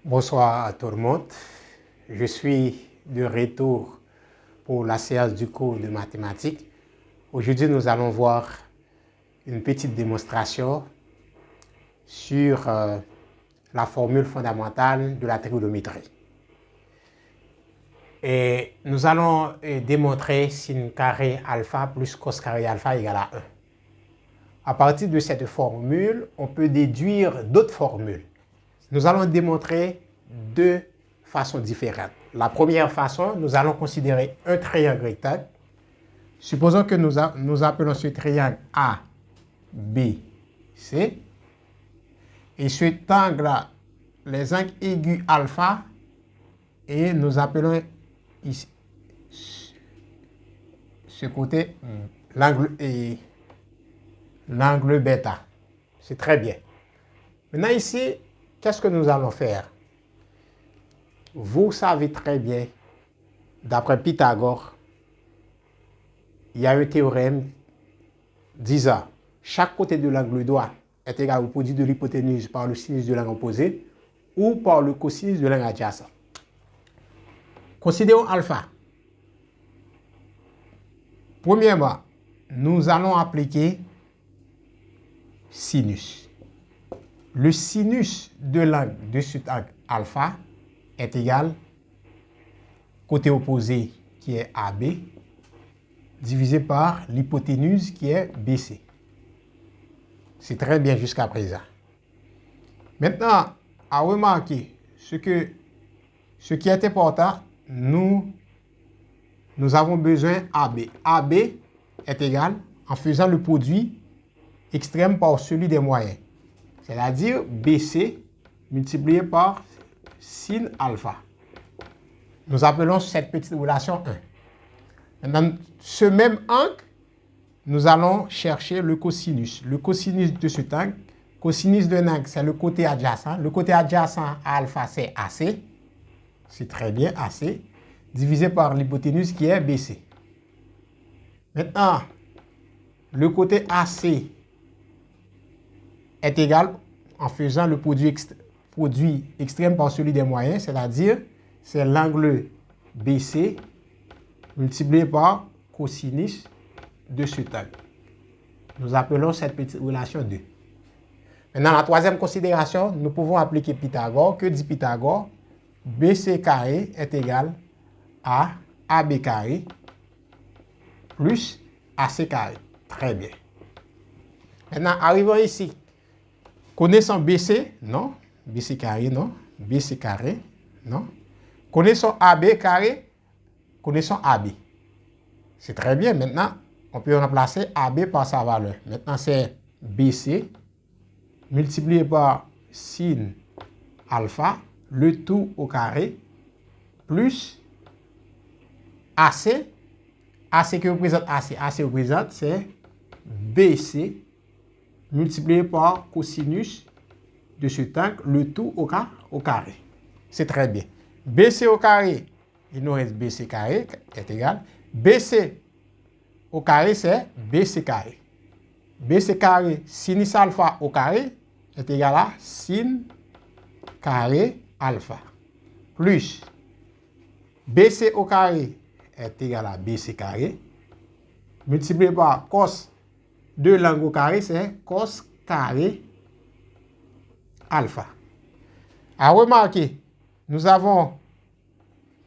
Bonsoir à tout le monde. Je suis de retour pour la séance du cours de mathématiques. Aujourd'hui, nous allons voir une petite démonstration sur la formule fondamentale de la trigonométrie. Et nous allons démontrer sin carré alpha plus cos carré alpha égale à 1. À partir de cette formule, on peut déduire d'autres formules. Nous allons démontrer deux façons différentes. La première façon, nous allons considérer un triangle rectangle. Supposons que nous appelons ce triangle A, B, C. Et cet angle-là, les angles aigus alpha, et nous appelons ici ce côté l'angle bêta. C'est très bien. Maintenant ici, qu'est-ce que nous allons faire? Vous savez très bien, d'après Pythagore, il y a un théorème disant chaque côté de l'angle droit est égal au produit de l'hypoténuse par le sinus de l'angle opposé ou par le cosinus de l'angle adjacent. Considérons alpha. Premièrement, nous allons appliquer sinus. Le sinus de l'angle de cet angle alpha est égal côté opposé qui est AB divisé par l'hypoténuse qui est BC. C'est très bien jusqu'à présent. Maintenant, à remarquer ce qui est important, nous avons besoin AB. AB est égal en faisant le produit extrême par celui des moyens. C'est-à-dire BC multiplié par sin alpha. Nous appelons cette petite relation 1. Maintenant, ce même angle, nous allons chercher le cosinus. Le cosinus de cet angle, cosinus d'un angle, c'est le côté adjacent. Le côté adjacent à alpha, c'est AC. C'est très bien, AC. Divisé par l'hypoténuse qui est BC. Maintenant, le côté AC est égal en faisant le produit extrême par celui des moyens, c'est-à-dire c'est l'angle BC multiplié par cosinus de cet angle. Nous appelons cette petite relation 2. Maintenant, la troisième considération, nous pouvons appliquer Pythagore. Que dit Pythagore? BC carré est égal à AB carré plus AC carré. Très bien. Maintenant, arrivons ici. Connaissons BC, non. BC carré, non. BC carré, non. Connaissons AB carré, connaissons AB. C'est très bien. Maintenant, on peut remplacer AB par sa valeur. Maintenant, c'est BC multiplié par sin alpha, le tout au carré, plus AC. AC que représente AC? AC représente, c'est BC multiplié par cosinus de cet angle, le tout au carré. C'est très bien. BC au carré, il nous reste BC carré est égal. BC au carré, c'est BC carré. BC carré, sinus alpha au carré est égal à sin carré alpha. Plus BC au carré est égal à BC carré. Multiplié par cos de l'angle au carré, c'est cos carré alpha. À remarquer, nous avons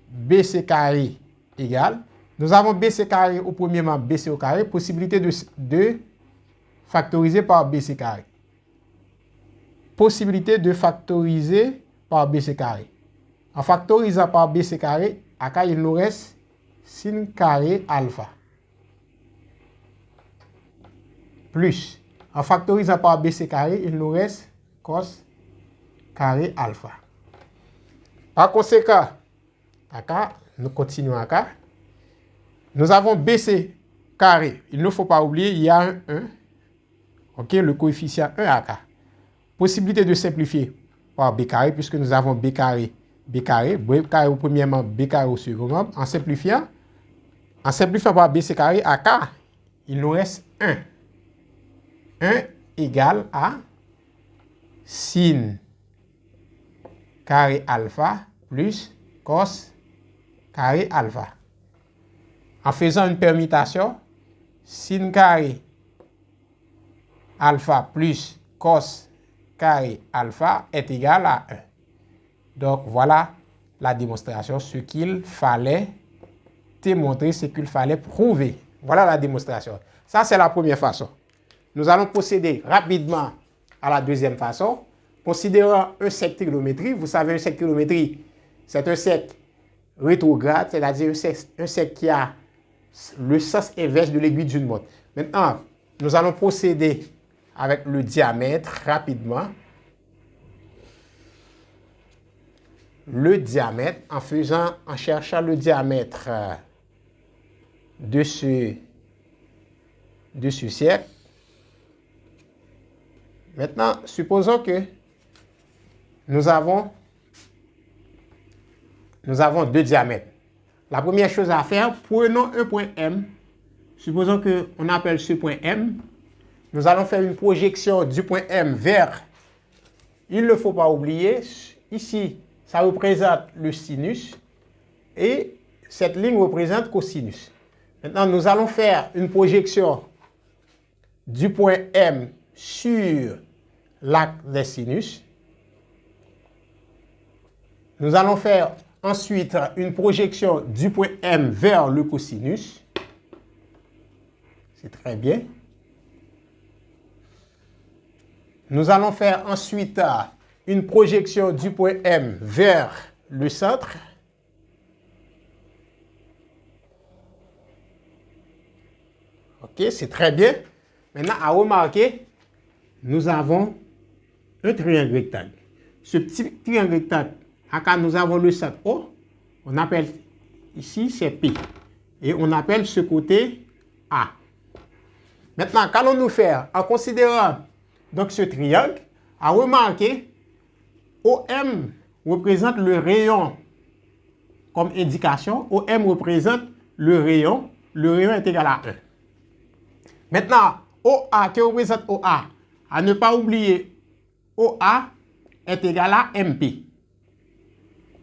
BC carré égal. Nous avons BC carré au premièrement BC au carré. Possibilité de factoriser par BC carré. Possibilité de factoriser par BC carré. En factorisant par BC carré, il nous reste sin carré alpha. Plus, en factorisant par BC carré, il nous reste cos carré alpha. Par conséquent, nous continuons à nous avons BC carré. Il ne faut pas oublier, il y a un 1. OK, le coefficient 1 à K. Possibilité de simplifier par B carré, puisque nous avons B carré au premièrement, B carré au second. En simplifiant par BC carré à K, il nous reste 1. 1 égale à sin carré alpha plus cos carré alpha. En faisant une permutation, sin carré alpha plus cos carré alpha est égal à 1. Donc voilà la démonstration, ce qu'il fallait démontrer, ce qu'il fallait prouver. Voilà la démonstration. Ça, c'est la première façon. Nous allons procéder rapidement à la deuxième façon. Considérant un cercle trigonométrique, vous savez, un cercle trigonométrique, c'est un cercle rétrograde, c'est-à-dire un cercle qui a le sens inverse de l'aiguille d'une montre. Maintenant, nous allons procéder avec le diamètre rapidement. Le diamètre, en cherchant le diamètre de ce cercle. Maintenant, supposons que nous avons deux diamètres. La première chose à faire, prenons un point M. Supposons qu'on appelle ce point M. Nous allons faire une projection du point M vers, il ne faut pas oublier, ici, ça représente le sinus et cette ligne représente cosinus. Maintenant, nous allons faire une projection du point M sur l'axe des sinus. Nous allons faire ensuite une projection du point M vers le cosinus. C'est très bien. Nous allons faire ensuite une projection du point M vers le centre. Ok, c'est très bien. Maintenant, à remarquer, nous avons un triangle rectangle. Ce petit triangle rectangle, quand nous avons le centre O, on appelle ici, c'est P. Et on appelle ce côté A. Maintenant, qu'allons-nous faire? En considérant donc ce triangle, à remarquer, OM représente le rayon comme indication. OM représente le rayon. Le rayon est égal à 1. Maintenant, OA, qui représente OA, à ne pas oublier, OA est égal à MP.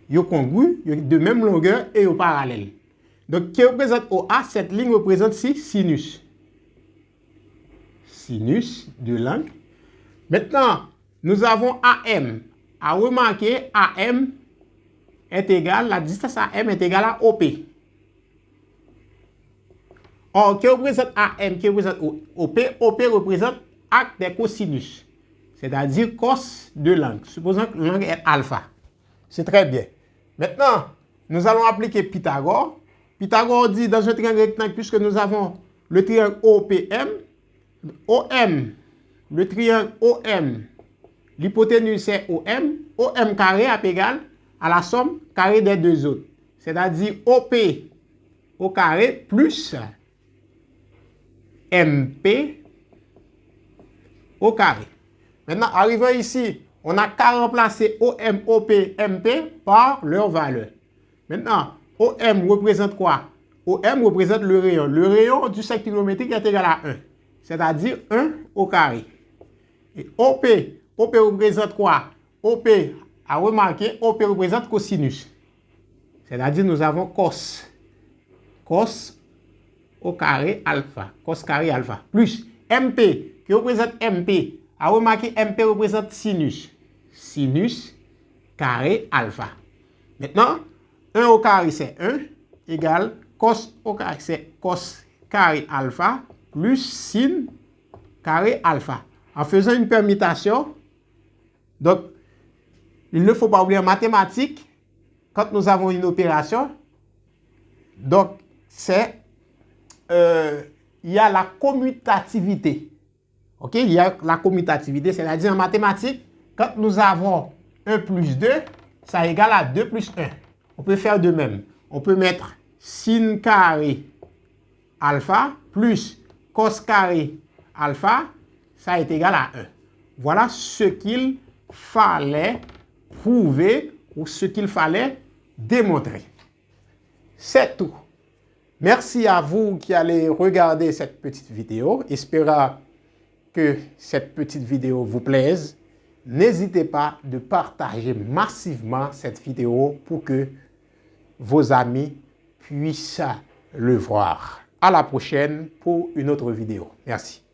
Ils sont congrus, ils sont de même longueur et ils sont parallèles. Donc, qui représente OA, cette ligne représente ici sinus. Sinus de l'angle. Maintenant, nous avons AM. À remarquer, AM est égal, la distance AM est égale à OP. Or, qui représente AM, qui représente OP, OP représente arc des cosinus, c'est-à-dire cos de l'angle. Supposons que l'angle est alpha. C'est très bien. Maintenant, nous allons appliquer Pythagore. Pythagore dit dans un triangle rectangle, puisque nous avons le triangle OPM, OM, le triangle OM, l'hypoténuse c'est OM, OM carré est égal à la somme carré des deux autres. C'est-à-dire OP au carré plus MP au carré. Maintenant, arrivant ici, on n'a qu'à remplacer OM, OP, MP par leur valeur. Maintenant, OM représente quoi? OM représente le rayon. Le rayon du cercle trigonométrique est égal à 1. C'est-à-dire 1 au carré. Et OP représente quoi? OP, à remarquer, OP représente cosinus. C'est-à-dire nous avons cos. Cos au carré alpha. Cos carré alpha. Plus MP, qui représente MP. À remarquer, MP représente sinus. Sinus carré alpha. Maintenant, 1 au carré, c'est 1, égale cos au carré, c'est cos carré alpha, plus sin carré alpha. En faisant une permutation, donc, il ne faut pas oublier en mathématiques, quand nous avons une opération, donc, c'est, il y a la commutativité. Ok, il y a la commutativité, c'est-à-dire en mathématiques, quand nous avons 1 plus 2, ça égale à 2 plus 1. On peut faire de même. On peut mettre sin carré alpha plus cos carré alpha, ça est égal à 1. Voilà ce qu'il fallait prouver ou ce qu'il fallait démontrer. C'est tout. Merci à vous qui allez regarder cette petite vidéo. Espérons que cette petite vidéo vous plaise. n'hésitez pas de partager massivement cette vidéo pour que vos amis puissent le voir. À la prochaine pour une autre vidéo. Merci.